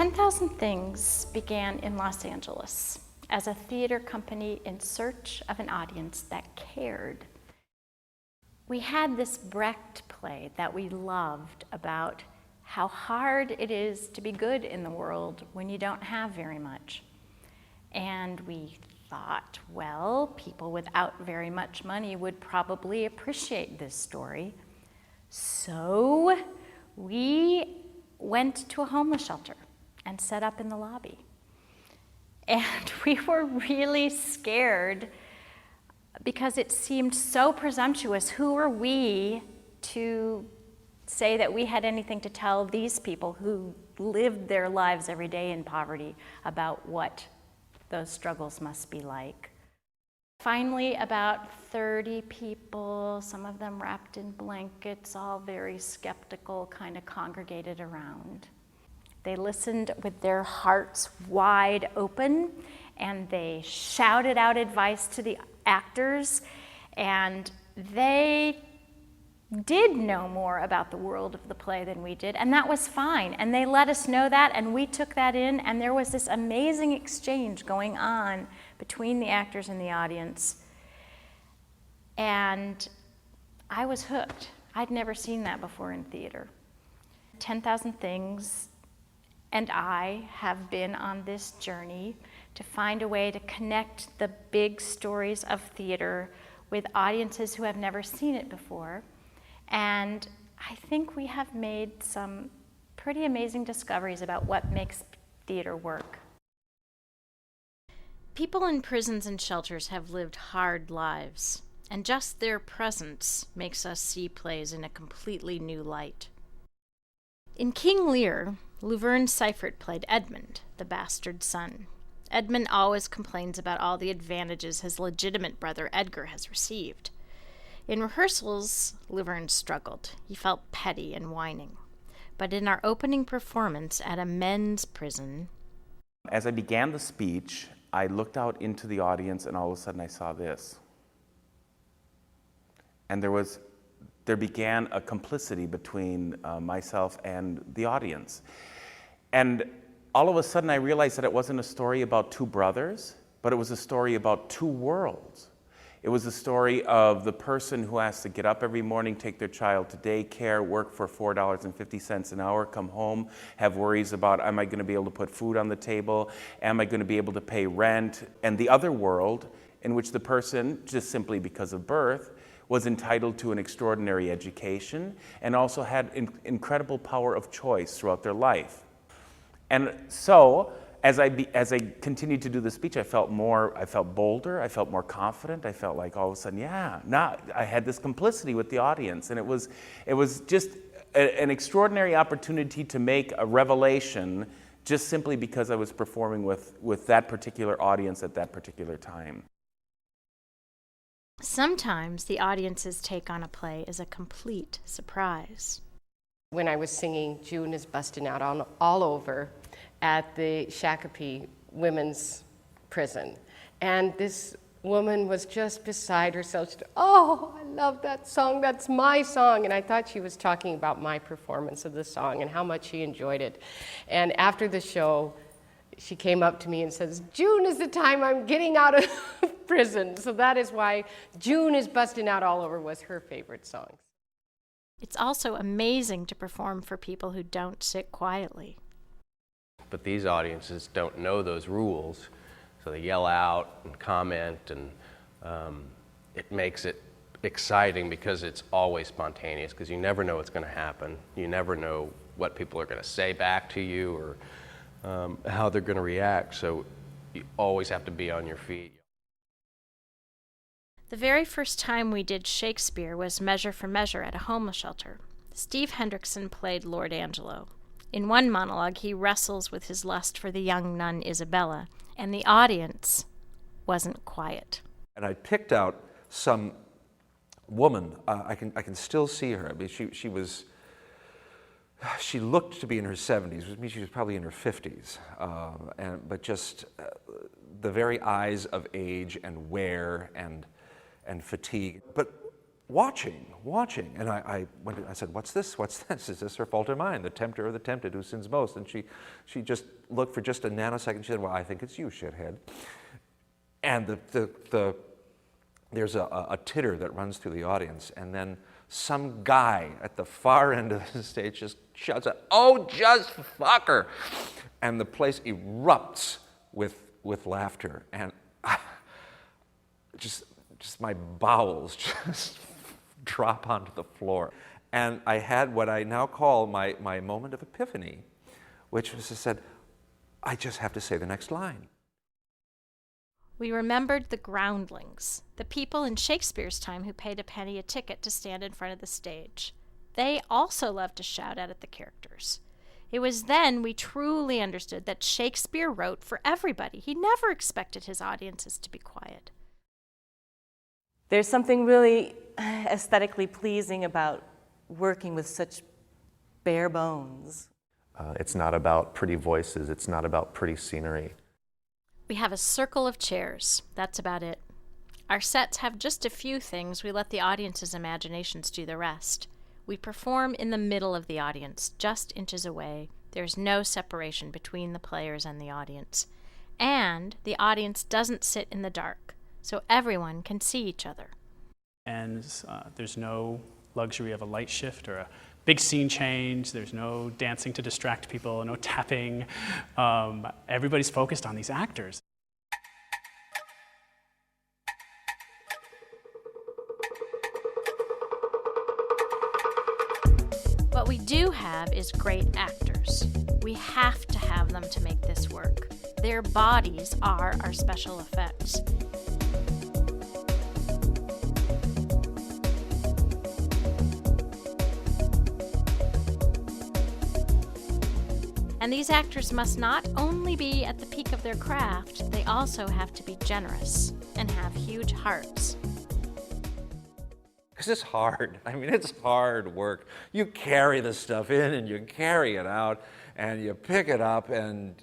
10,000 Things began in Los Angeles as a theater company in search of an audience that cared. We had this Brecht play that we loved about how hard it is to be good in the world when you don't have very much. And we thought, well, people without very much money would probably appreciate this story. So we went to a homeless shelter and set up in the lobby. And we were really scared because it seemed so presumptuous. Who were we to say that we had anything to tell these people who lived their lives every day in poverty about what those struggles must be like? Finally, about 30 people, some of them wrapped in blankets, all very skeptical, kind of congregated around. They listened with their hearts wide open, and they shouted out advice to the actors, and they did know more about the world of the play than we did, and that was fine. And they let us know that, and we took that in, and there was this amazing exchange going on between the actors and the audience. And I was hooked. I'd never seen that before in theater. 10,000 Things and I have been on this journey to find a way to connect the big stories of theater with audiences who have never seen it before. And I think we have made some pretty amazing discoveries about what makes theater work. People in prisons and shelters have lived hard lives, and just their presence makes us see plays in a completely new light. In King Lear, Laverne Seifert played Edmund, the bastard son. Edmund always complains about all the advantages his legitimate brother Edgar has received. In rehearsals, Laverne struggled. He felt petty and whining. But in our opening performance at a men's prison... As I began the speech, I looked out into the audience, and all of a sudden I saw this. And there began a complicity between myself and the audience. And all of a sudden I realized that it wasn't a story about two brothers, but it was a story about two worlds. It was a story of the person who has to get up every morning, take their child to daycare, work for $4.50 an hour, come home, have worries about, am I going to be able to put food on the table? Am I going to be able to pay rent? And the other world, in which the person, just simply because of birth, was entitled to an extraordinary education and also had incredible power of choice throughout their life. And so, as I continued to do the speech, I felt bolder, I felt more confident, I felt like all of a sudden, now I had this complicity with the audience, and it was just an extraordinary opportunity to make a revelation just simply because I was performing with that particular audience at that particular time. Sometimes the audience's take on a play is a complete surprise. When I was singing June is Busting Out all over at the Shakopee Women's Prison, and this woman was just beside herself. She said, "Oh, I love that song, that's my song." And I thought she was talking about my performance of the song and how much she enjoyed it. And after the show, she came up to me and says, "June is the time I'm getting out of prison." So that is why June is Busting Out all over was her favorite song. It's also amazing to perform for people who don't sit quietly. But these audiences don't know those rules, so they yell out and comment, and it makes it exciting because it's always spontaneous, because you never know what's going to happen. You never know what people are going to say back to you or how they're going to react, so you always have to be on your feet. The very first time we did Shakespeare was Measure for Measure at a homeless shelter. Steve Hendrickson played Lord Angelo. In one monologue, he wrestles with his lust for the young nun Isabella, and the audience wasn't quiet. And I picked out some woman. I can still see her. I mean, she looked to be in her 70s, which means she was probably in her 50s. But just the very eyes of age and wear and fatigue. But watching. And I said, what's this? Is this her fault or mine? The tempter or the tempted, who sins most? And she just looked for just a nanosecond. She said, well, I think it's you, shithead. And there's a titter that runs through the audience, and then some guy at the far end of the stage just shouts out, "Oh, just fuck her!" And the place erupts with laughter, and just my bowels just drop onto the floor. And I had what I now call my moment of epiphany, which was I said, I just have to say the next line. We remembered the groundlings, the people in Shakespeare's time who paid a penny a ticket to stand in front of the stage. They also loved to shout out at the characters. It was then we truly understood that Shakespeare wrote for everybody. He never expected his audiences to be quiet. There's something really aesthetically pleasing about working with such bare bones. It's not about pretty voices. It's not about pretty scenery. We have a circle of chairs. That's about it. Our sets have just a few things. We let the audience's imaginations do the rest. We perform in the middle of the audience, just inches away. There's no separation between the players and the audience. And the audience doesn't sit in the dark, so everyone can see each other. And there's no luxury of a light shift or a big scene change. There's no dancing to distract people, no tapping. Everybody's focused on these actors. What we do have is great actors. We have to have them to make this work. Their bodies are our special effects. And these actors must not only be at the peak of their craft, they also have to be generous and have huge hearts. Because it's hard. I mean, it's hard work. You carry the stuff in and you carry it out and you pick it up and,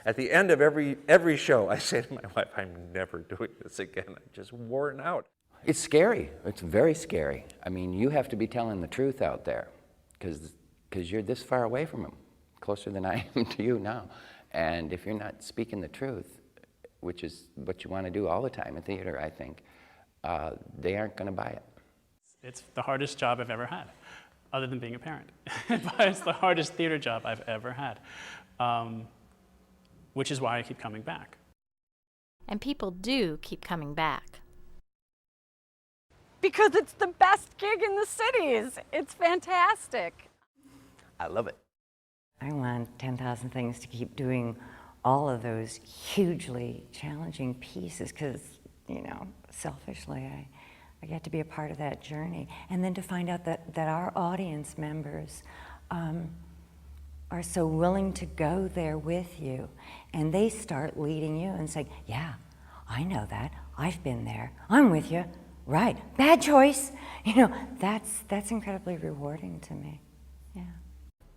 at the end of every show, I say to my wife, I'm never doing this again. I'm just worn out. It's scary. It's very scary. I mean, you have to be telling the truth out there because you're this far away from them, closer than I am to you now. And if you're not speaking the truth, which is what you want to do all the time in theater, I think, they aren't going to buy it. It's the hardest job I've ever had, other than being a parent. But it's the hardest theater job I've ever had, which is why I keep coming back. And people do keep coming back. Because it's the best gig in the cities. It's fantastic. I love it. I want 10,000 Things to keep doing all of those hugely challenging pieces because, selfishly, I get to be a part of that journey. And then to find out that our audience members are so willing to go there with you. And they start leading you and saying, yeah, I know that. I've been there. I'm with you. Right. Bad choice. That's incredibly rewarding to me. Yeah.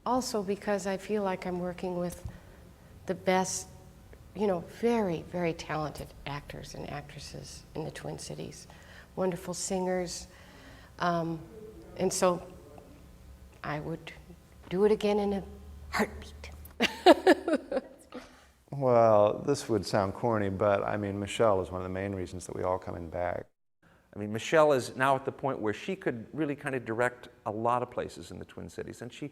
Also because I feel like I'm working with the best, very, very talented actors and actresses in the Twin Cities, wonderful singers, and so I would do it again in a heartbeat. Well, this would sound corny, but I mean, Michelle is one of the main reasons that we all coming back. I mean, Michelle is now at the point where she could really kind of direct a lot of places in the Twin Cities, and she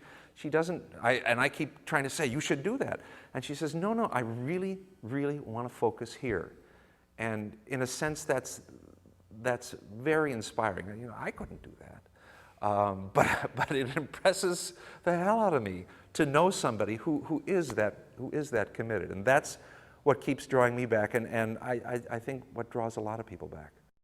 doesn't. I keep trying to say you should do that, and she says, no, I really, really want to focus here, and in a sense, that's very inspiring. I couldn't do that, but it impresses the hell out of me to know somebody who is that committed, and that's what keeps drawing me back, and I think what draws a lot of people back.